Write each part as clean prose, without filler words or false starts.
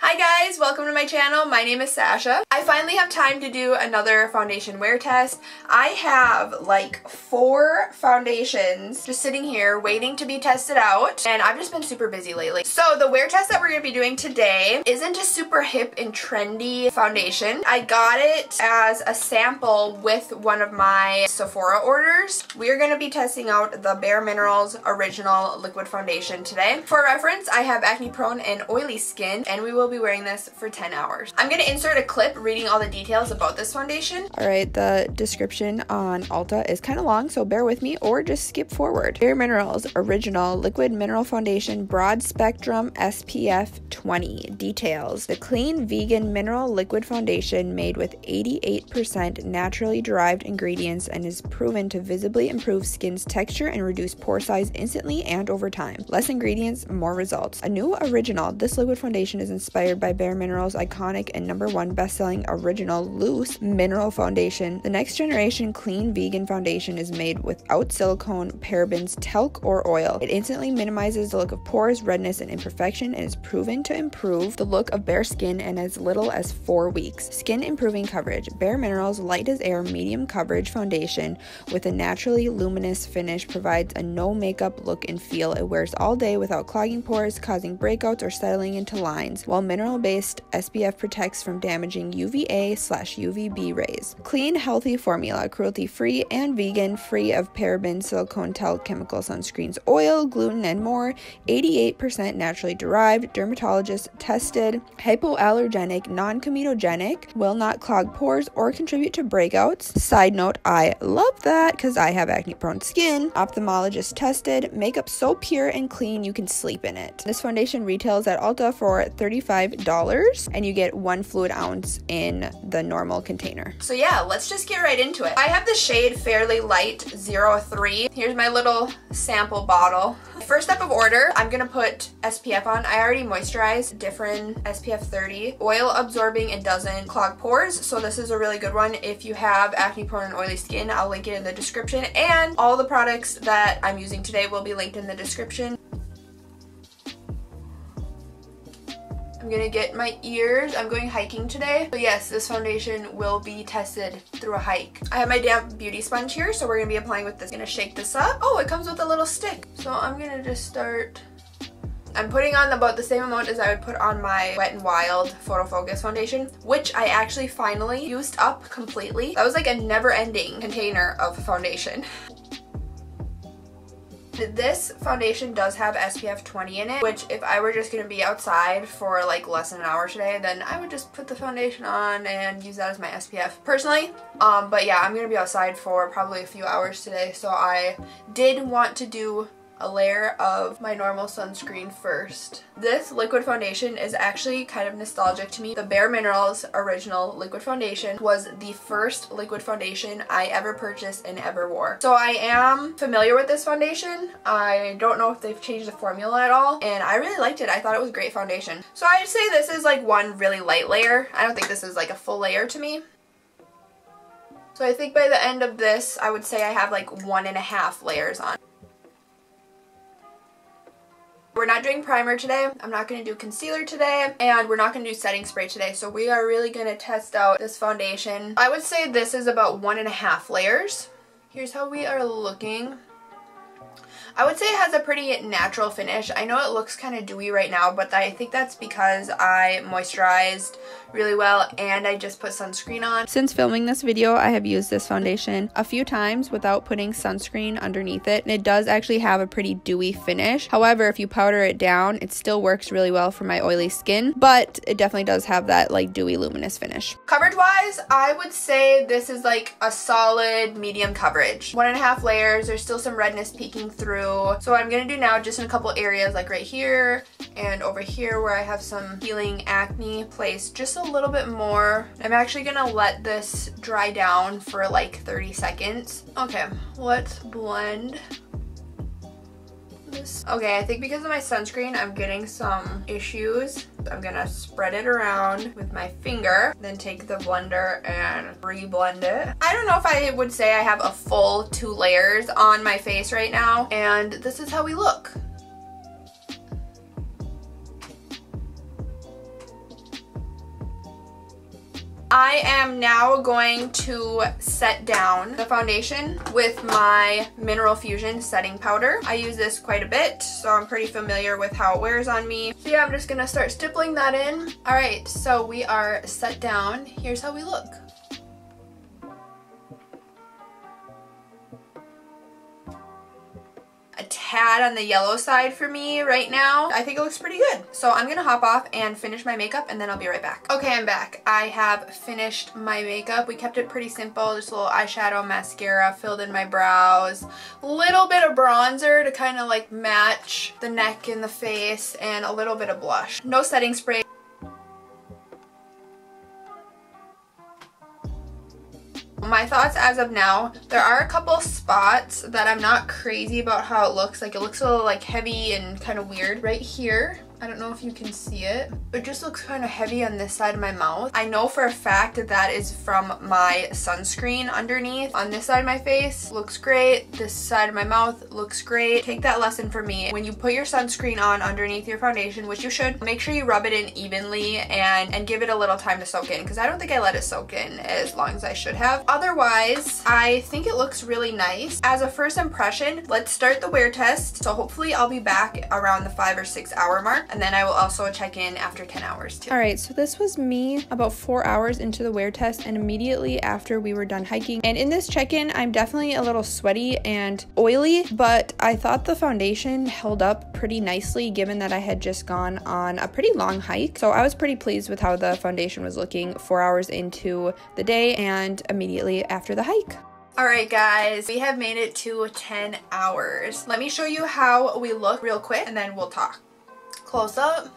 Hi guys, welcome to my channel. My name is Sasha. I finally have time to do another foundation wear test. I have like 4 foundations just sitting here waiting to be tested out, and I've just been super busy lately. So the wear test that we're going to be doing today isn't a super hip and trendy foundation. I got it as a sample with one of my Sephora orders. We're going to be testing out the bareMinerals Original Liquid Foundation today. For reference, I have acne prone and oily skin, and we will be wearing this for 10 hours. I'm going to insert a clip reading all the details about this foundation. Alright, the description on Ulta is kind of long, so bear with me or just skip forward. bareMinerals Original Liquid Mineral Foundation Broad Spectrum SPF 20. Details. The clean vegan mineral liquid foundation made with 88% naturally derived ingredients and is proven to visibly improve skin's texture and reduce pore size instantly and over time. Less ingredients, more results. A new original, this liquid foundation is inspired by bareMinerals' iconic and #1 best-selling original loose mineral foundation. The next generation clean vegan foundation is made without silicone, parabens, talc, or oil. It instantly minimizes the look of pores, redness, and imperfection, and is proven to improve the look of bare skin in as little as 4 weeks. Skin improving coverage. bareMinerals light as air medium coverage foundation with a naturally luminous finish provides a no makeup look and feel. It wears all day without clogging pores, causing breakouts or settling into lines, while mineral-based SPF protects from damaging UVA/UVB rays. Clean, healthy formula, cruelty-free and vegan, free of parabens, silicone, talc, chemical sunscreens, oil, gluten, and more. 88% naturally derived, dermatologist tested, hypoallergenic, non-comedogenic, will not clog pores or contribute to breakouts. Side note, I love that because I have acne-prone skin. Ophthalmologist tested, makeup so pure and clean you can sleep in it. This foundation retails at Ulta for $35 and you get 1 fluid ounce in the normal container. So yeah, let's just get right into it. I have the shade Fairly Light 03. Here's my little sample bottle. First step of order, I'm gonna put SPF on. I already moisturized different SPF 30. Oil absorbing, it doesn't clog pores, so this is a really good one if you have acne prone and oily skin. I'll link it in the description, and all the products that I'm using today will be linked in the description. I'm gonna get my ears. I'm going hiking today. So yes, this foundation will be tested through a hike. I have my damp beauty sponge here, so we're gonna be applying with this. I'm gonna shake this up. Oh, it comes with a little stick. So I'm gonna just start. I'm putting on about the same amount as I would put on my Wet n Wild Photo Focus foundation, which I actually finally used up completely. That was like a never-ending container of foundation. This foundation does have SPF 20 in it, which if I were just going to be outside for like less than an hour today, then I would just put the foundation on and use that as my SPF personally. But yeah, I'm going to be outside for probably a few hours today, so I did want to do a layer of my normal sunscreen first. This liquid foundation is actually kind of nostalgic to me. The bareMinerals Original Liquid Foundation was the first liquid foundation I ever purchased and ever wore. So I am familiar with this foundation. I don't know if they've changed the formula at all, and I really liked it. I thought it was a great foundation. So I'd say this is like one really light layer. I don't think this is like a full layer to me. So I think by the end of this, I would say I have like 1.5 layers on. We're not doing primer today, I'm not going to do concealer today, and we're not going to do setting spray today, so we are really going to test out this foundation. I would say this is about 1.5 layers. Here's how we are looking. I would say it has a pretty natural finish. I know it looks kind of dewy right now, but I think that's because I moisturized really well and I just put sunscreen on. Since filming this video, I have used this foundation a few times without putting sunscreen underneath it, and it does actually have a pretty dewy finish. However, if you powder it down, it still works really well for my oily skin, but it definitely does have that like dewy luminous finish. Coverage wise, I would say this is like a solid medium coverage. 1.5 layers, there's still some redness peeking through. So what I'm going to do now, just in a couple areas like right here and over here where I have some peeling acne, place just a little bit more. I'm actually going to let this dry down for like 30 seconds. Okay, let's blend this. Okay, I think because of my sunscreen, I'm getting some issues. I'm gonna spread it around with my finger, then take the blender and re-blend it. I don't know if I would say I have a full 2 layers on my face right now, and this is how we look. I am now going to set down the foundation with my Mineral Fusion setting powder. I use this quite a bit, so I'm pretty familiar with how it wears on me. So yeah, I'm just gonna start stippling that in. All right, so we are set down. Here's how we look. A tad on the yellow side for me right now. I think it looks pretty good. So I'm gonna hop off and finish my makeup and then I'll be right back. Okay, I'm back. I have finished my makeup. We kept it pretty simple, just a little eyeshadow, mascara, filled in my brows, a little bit of bronzer to kind of like match the neck and the face, and a little bit of blush. No setting spray. My thoughts as of now, there are a couple spots that I'm not crazy about how it looks. Like, it looks a little like heavy and kind of weird right here. I don't know if you can see it. It just looks kind of heavy on this side of my mouth. I know for a fact that that is from my sunscreen underneath. On this side of my face, looks great. This side of my mouth looks great. Take that lesson from me. When you put your sunscreen on underneath your foundation, which you should, make sure you rub it in evenly and give it a little time to soak in, because I don't think I let it soak in as long as I should have. Otherwise, I think it looks really nice. As a first impression, let's start the wear test. So hopefully I'll be back around the 5 or 6 hour mark. And then I will also check in after 10 hours too. All right, so this was me about 4 hours into the wear test and immediately after we were done hiking. And in this check-in, I'm definitely a little sweaty and oily, but I thought the foundation held up pretty nicely given that I had just gone on a pretty long hike. So I was pretty pleased with how the foundation was looking 4 hours into the day and immediately after the hike. Alright guys, we have made it to 10 hours. Let me show you how we look real quick and then we'll talk. Close up.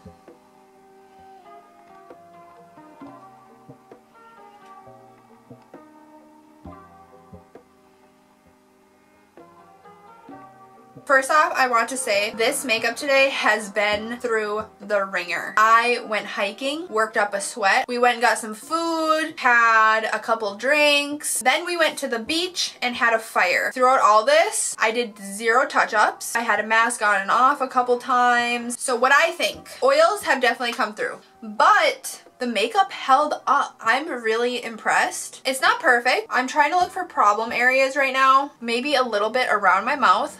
First off, I want to say this makeup today has been through the ringer. I went hiking, worked up a sweat. We went and got some food, had a couple drinks. Then we went to the beach and had a fire. Throughout all this, I did 0 touch-ups. I had a mask on and off a couple times. So what I think, oils have definitely come through, but the makeup held up. I'm really impressed. It's not perfect. I'm trying to look for problem areas right now. Maybe a little bit around my mouth,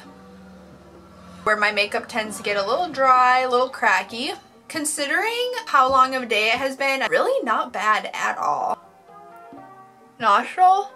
where my makeup tends to get a little dry, a little cracky. Considering how long of a day it has been, really not bad at all. Nostril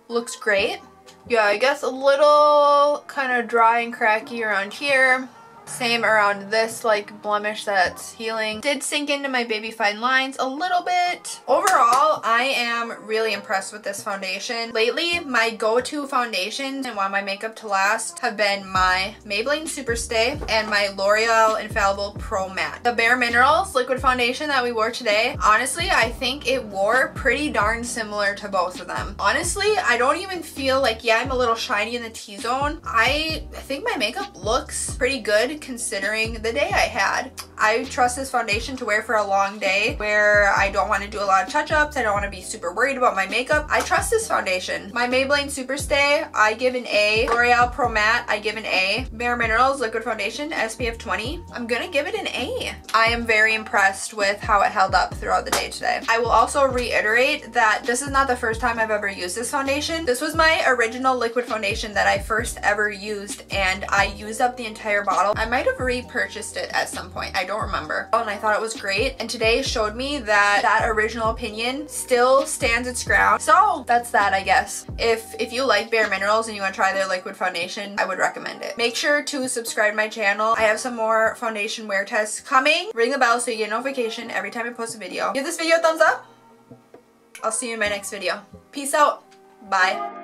looks great. Yeah, I guess a little kind of dry and cracky around here. Same around this like blemish that's healing. Did sink into my baby fine lines a little bit. Overall, I am really impressed with this foundation. Lately, my go-to foundations and want my makeup to last have been my Maybelline Superstay and my L'Oreal Infallible Pro Matte. The bareMinerals liquid foundation that we wore today, honestly, I think it wore pretty darn similar to both of them. Honestly, I don't even feel like, yeah, I'm a little shiny in the T-zone. I think my makeup looks pretty good considering the day I had. I trust this foundation to wear for a long day where I don't want to do a lot of touch-ups. I don't want to be super worried about my makeup. I trust this foundation. My Maybelline Superstay, I give an A. L'Oreal Pro Matte, I give an A. bareMinerals liquid foundation, SPF 20. I'm gonna give it an A. I am very impressed with how it held up throughout the day today. I will also reiterate that this is not the first time I've ever used this foundation. This was my original liquid foundation that I first ever used, and I used up the entire bottle. I might have repurchased it at some point. I don't remember. And I thought it was great. And today showed me that that original opinion still stands its ground. So that's that, I guess. If you like bareMinerals and you want to try their liquid foundation, I would recommend it. Make sure to subscribe to my channel. I have some more foundation wear tests coming. Ring the bell so you get a notification every time I post a video. Give this video a thumbs up. I'll see you in my next video. Peace out. Bye.